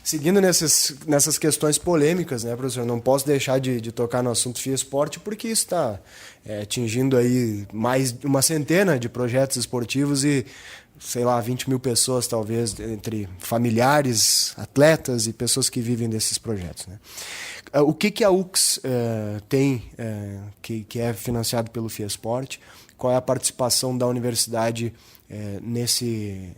Seguindo nessas questões polêmicas, né, professor? Não posso deixar de tocar no assunto FIA Esporte, porque isso está atingindo aí mais de uma centena de projetos esportivos e, sei lá, 20 mil pessoas, talvez, entre familiares, atletas e pessoas que vivem desses projetos, né? O que a UX tem, que é financiado pelo FIA Esporte? Qual é a participação da universidade nesse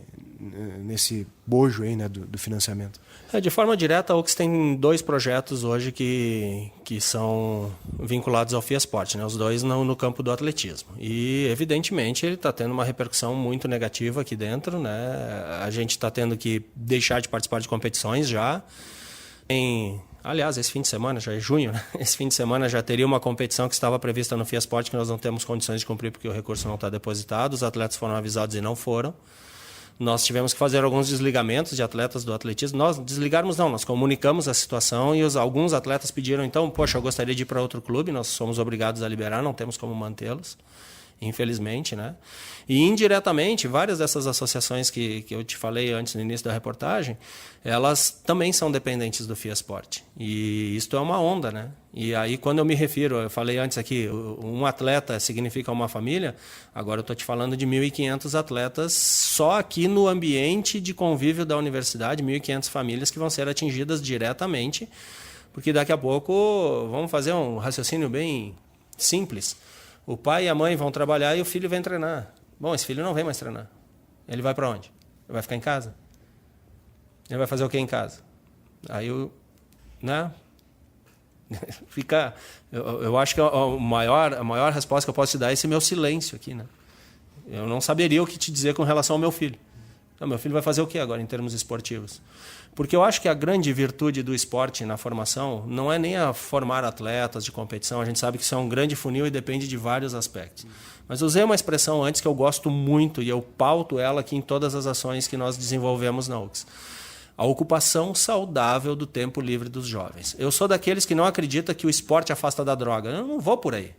bojo aí, né, do financiamento? De forma direta, a UX tem 2 projetos hoje que são vinculados ao FIA Esporte, né? Os 2 no campo do atletismo. E, evidentemente, ele está tendo uma repercussão muito negativa aqui dentro, né? A gente está tendo que deixar de participar de competições já. Aliás, esse fim de semana, já é junho, né? Esse fim de semana já teria uma competição que estava prevista no FIA Esporte que nós não temos condições de cumprir porque o recurso não está depositado. Os atletas foram avisados e não foram. Nós tivemos que fazer alguns desligamentos de atletas do atletismo. Nós desligarmos não, nós comunicamos a situação e alguns atletas pediram, então, poxa, eu gostaria de ir para outro clube, nós somos obrigados a liberar, não temos como mantê-los, infelizmente, né? E indiretamente, várias dessas associações que eu te falei antes no início da reportagem, elas também são dependentes do FIA Esporte. E isto é uma onda, né? E aí, quando eu me refiro, eu falei antes aqui, um atleta significa uma família, agora eu estou te falando de 1.500 atletas só aqui no ambiente de convívio da universidade, 1.500 famílias que vão ser atingidas diretamente, porque daqui a pouco vamos fazer um raciocínio bem simples. O pai e a mãe vão trabalhar e o filho vem treinar. Bom, esse filho não vem mais treinar. Ele vai para onde? Ele vai ficar em casa? Ele vai fazer o que em casa? Aí, né? Eu acho que a maior resposta que eu posso te dar é esse meu silêncio aqui, né? Eu não saberia o que te dizer com relação ao meu filho. Então, meu filho vai fazer o que agora em termos esportivos? Porque eu acho que a grande virtude do esporte na formação não é nem a formar atletas de competição, a gente sabe que isso é um grande funil e depende de vários aspectos. Mas eu usei uma expressão antes que eu gosto muito e eu pauto ela aqui em todas as ações que nós desenvolvemos na UX. A ocupação saudável do tempo livre dos jovens. Eu sou daqueles que não acredita que o esporte afasta da droga. Eu não vou por aí.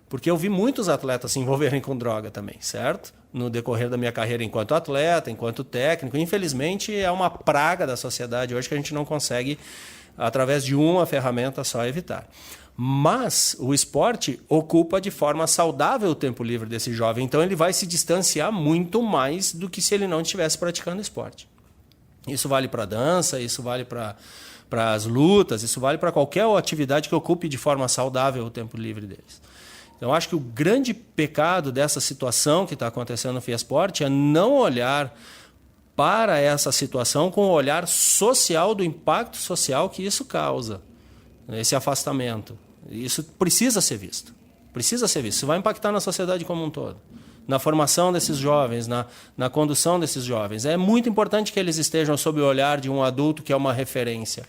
Porque eu vi muitos atletas se envolverem com droga também, certo? No decorrer da minha carreira enquanto atleta, enquanto técnico. Infelizmente, é uma praga da sociedade hoje que a gente não consegue, através de uma ferramenta só, evitar. Mas o esporte ocupa de forma saudável o tempo livre desse jovem. Então, ele vai se distanciar muito mais do que se ele não estivesse praticando esporte. Isso vale para a dança, isso vale para as lutas, isso vale para qualquer atividade que ocupe de forma saudável o tempo livre deles. Então, acho que o grande pecado dessa situação que está acontecendo no FIA Esporte é não olhar para essa situação com o olhar social, do impacto social que isso causa, esse afastamento. Isso precisa ser visto. Precisa ser visto. Isso vai impactar na sociedade como um todo, na formação desses jovens, na condução desses jovens. É muito importante que eles estejam sob o olhar de um adulto que é uma referência,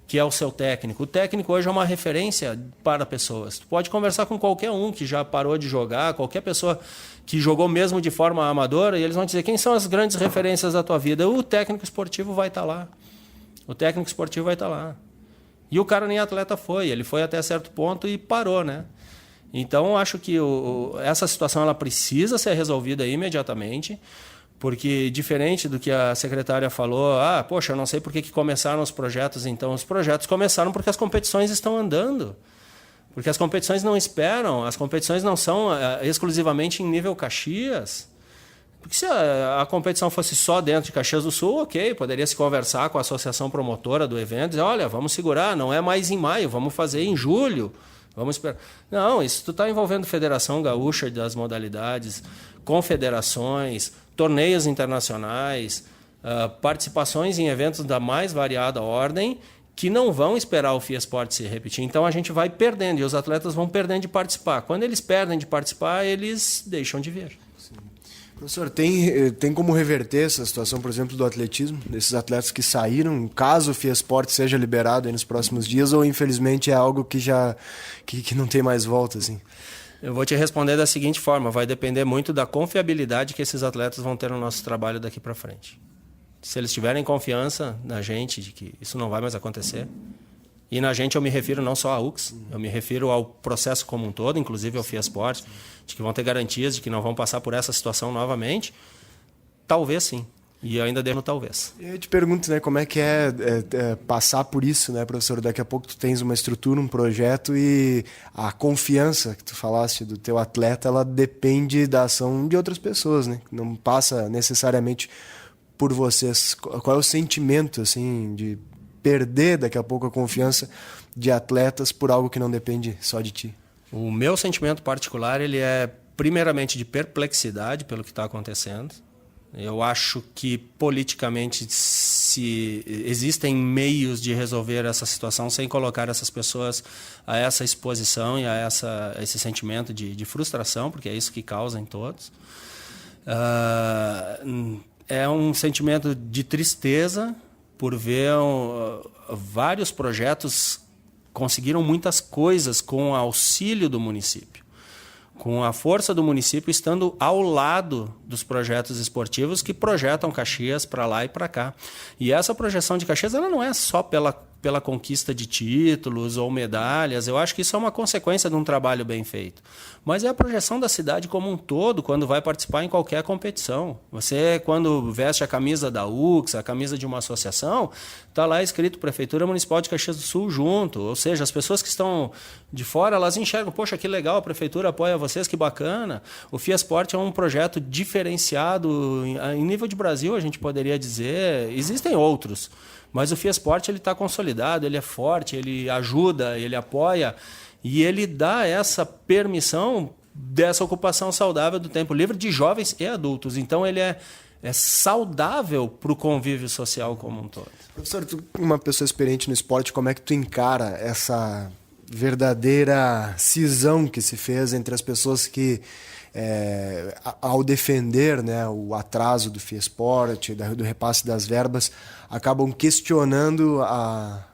que é o seu técnico. O técnico hoje é uma referência para pessoas. Tu pode conversar com qualquer um que já parou de jogar, qualquer pessoa que jogou mesmo de forma amadora, e eles vão dizer quem são as grandes referências da tua vida. O técnico esportivo vai estar lá. O técnico esportivo vai estar lá. E o cara nem atleta foi. Ele foi até certo ponto e parou, né? Então, acho que essa situação ela precisa ser resolvida imediatamente, porque, diferente do que a secretária falou, poxa, eu não sei por que começaram os projetos, então. Os projetos começaram porque as competições estão andando. Porque as competições não esperam, as competições não são exclusivamente em nível Caxias. Porque se a competição fosse só dentro de Caxias do Sul, ok, poderia se conversar com a associação promotora do evento, dizer, olha, vamos segurar, não é mais em maio, vamos fazer em julho. Vamos esperar. Não, isso tu está envolvendo Federação Gaúcha das modalidades, confederações, torneios internacionais, participações em eventos da mais variada ordem, que não vão esperar o FIA Esporte se repetir. Então a gente vai perdendo e os atletas vão perdendo de participar. Quando eles perdem de participar, eles deixam de vir. Professor, tem como reverter essa situação, por exemplo, do atletismo, desses atletas que saíram, caso o FIA Esporte seja liberado aí nos próximos dias, ou infelizmente é algo que que não tem mais volta, assim? Eu vou te responder da seguinte forma, vai depender muito da confiabilidade que esses atletas vão ter no nosso trabalho daqui para frente. Se eles tiverem confiança na gente de que isso não vai mais acontecer, e na gente eu me refiro não só à UX, eu me refiro ao processo como um todo, inclusive ao FIA Esporte, de que vão ter garantias de que não vão passar por essa situação novamente, talvez sim. E eu ainda devo, talvez. Eu te pergunto, né, como é que é passar por isso, né, professor? Daqui a pouco tu tens uma estrutura, um projeto e a confiança que tu falaste do teu atleta, ela depende da ação de outras pessoas, né? Não passa necessariamente por vocês. Qual é o sentimento, assim, de perder daqui a pouco a confiança de atletas por algo que não depende só de ti? O meu sentimento particular, ele é primeiramente de perplexidade pelo que está acontecendo. Eu acho que politicamente existem meios de resolver essa situação sem colocar essas pessoas a essa exposição e a esse sentimento de frustração, porque é isso que causa em todos. É um sentimento de tristeza por ver vários projetos conseguiram muitas coisas com o auxílio do município, com a força do município estando ao lado dos projetos esportivos que projetam Caxias para lá e para cá. E essa projeção de Caxias ela não é só pela conquista de títulos ou medalhas, eu acho que isso é uma consequência de um trabalho bem feito. Mas é a projeção da cidade como um todo quando vai participar em qualquer competição. Você, quando veste a camisa da UX, a camisa de uma associação, está lá escrito Prefeitura Municipal de Caxias do Sul junto. Ou seja, as pessoas que estão de fora, elas enxergam, poxa, que legal, a Prefeitura apoia vocês, que bacana. O FIAsport é um projeto diferenciado em nível de Brasil, a gente poderia dizer. Existem outros, mas o FIAsport está consolidado, ele é forte, ele ajuda, ele apoia e ele dá essa permissão dessa ocupação saudável do tempo livre de jovens e adultos. Então, ele é saudável para o convívio social como um todo. Professor, tu, uma pessoa experiente no esporte, como é que tu encara essa verdadeira cisão que se fez entre as pessoas que, ao defender, né, o atraso do FIAsport, do repasse das verbas, acabam questionando a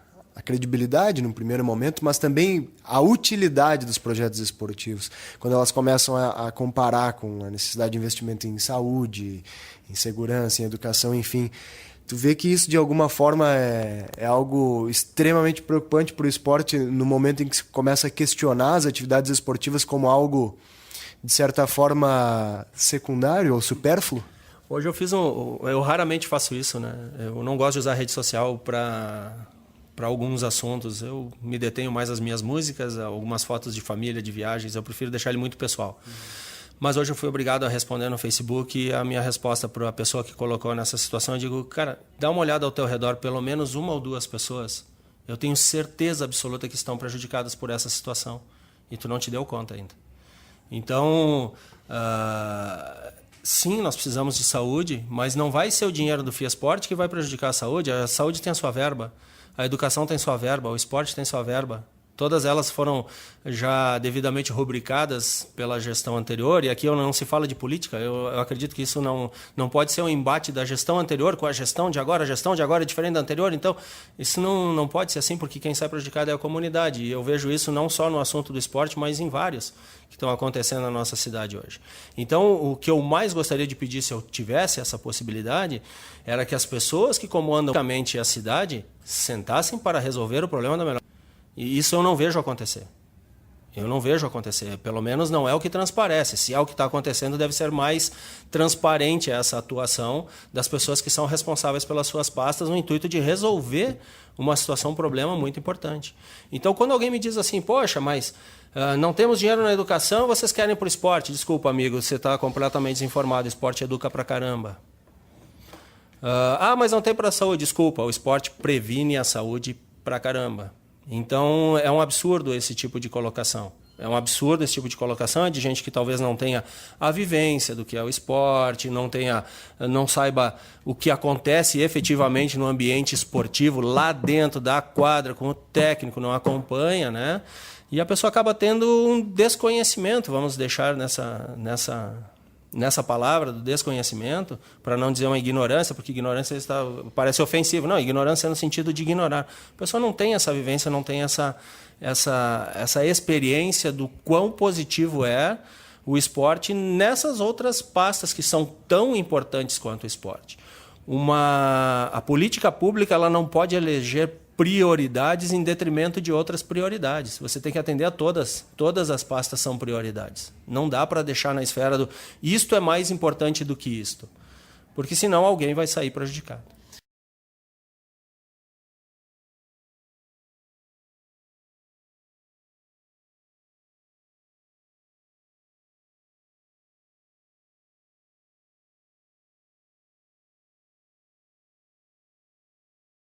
credibilidade no primeiro momento, mas também a utilidade dos projetos esportivos. Quando elas começam a comparar com a necessidade de investimento em saúde, em segurança, em educação, enfim, tu vê que isso de alguma forma é algo extremamente preocupante para o esporte no momento em que se começa a questionar as atividades esportivas como algo, de certa forma, secundário ou supérfluo? Hoje eu raramente faço isso, né? Eu não gosto de usar a rede social para alguns assuntos. Eu me detenho mais às minhas músicas, algumas fotos de família, de viagens. Eu prefiro deixar ele muito pessoal. Mas hoje eu fui obrigado a responder no Facebook e a minha resposta para a pessoa que colocou nessa situação, eu digo, cara, dá uma olhada ao teu redor, pelo menos uma ou duas pessoas, eu tenho certeza absoluta que estão prejudicadas por essa situação. E tu não te deu conta ainda. Então, sim, nós precisamos de saúde, mas não vai ser o dinheiro do FIAsport que vai prejudicar a saúde. A saúde tem a sua verba, a educação tem sua verba, o esporte tem sua verba. Todas elas foram já devidamente rubricadas pela gestão anterior, e aqui não se fala de política. Eu acredito que isso não pode ser um embate da gestão anterior com a gestão de agora. A gestão de agora é diferente da anterior, então isso não pode ser assim, porque quem sai prejudicado é a comunidade. E eu vejo isso não só no assunto do esporte, mas em vários que estão acontecendo na nossa cidade hoje. Então, o que eu mais gostaria de pedir, se eu tivesse essa possibilidade, era que as pessoas que comandam a cidade sentassem para resolver o problema da melhor. E isso eu não vejo acontecer. Eu não vejo acontecer. Pelo menos não é o que transparece. Se é o que está acontecendo, deve ser mais transparente essa atuação das pessoas que são responsáveis pelas suas pastas no intuito de resolver uma situação, um problema muito importante. Então, quando alguém me diz assim, poxa, mas não temos dinheiro na educação, vocês querem para o esporte? Desculpa, amigo, você está completamente desinformado. O esporte educa pra caramba. Mas não tem para a saúde. Desculpa, o esporte previne a saúde pra caramba. Então, é um absurdo esse tipo de colocação. É um absurdo esse tipo de colocação, é de gente que talvez não tenha a vivência do que é o esporte, não saiba o que acontece efetivamente no ambiente esportivo, lá dentro da quadra, com o técnico, não acompanha, né? E a pessoa acaba tendo um desconhecimento, vamos deixar nessa palavra do desconhecimento, para não dizer uma ignorância, porque ignorância parece ofensivo. Não, ignorância é no sentido de ignorar. A pessoa não tem essa vivência, não tem essa experiência do quão positivo é o esporte nessas outras pastas que são tão importantes quanto o esporte. A política pública ela não pode eleger prioridades em detrimento de outras prioridades. Você tem que atender a todas. Todas as pastas são prioridades. Não dá para deixar na esfera do isto é mais importante do que isto. Porque senão alguém vai sair prejudicado.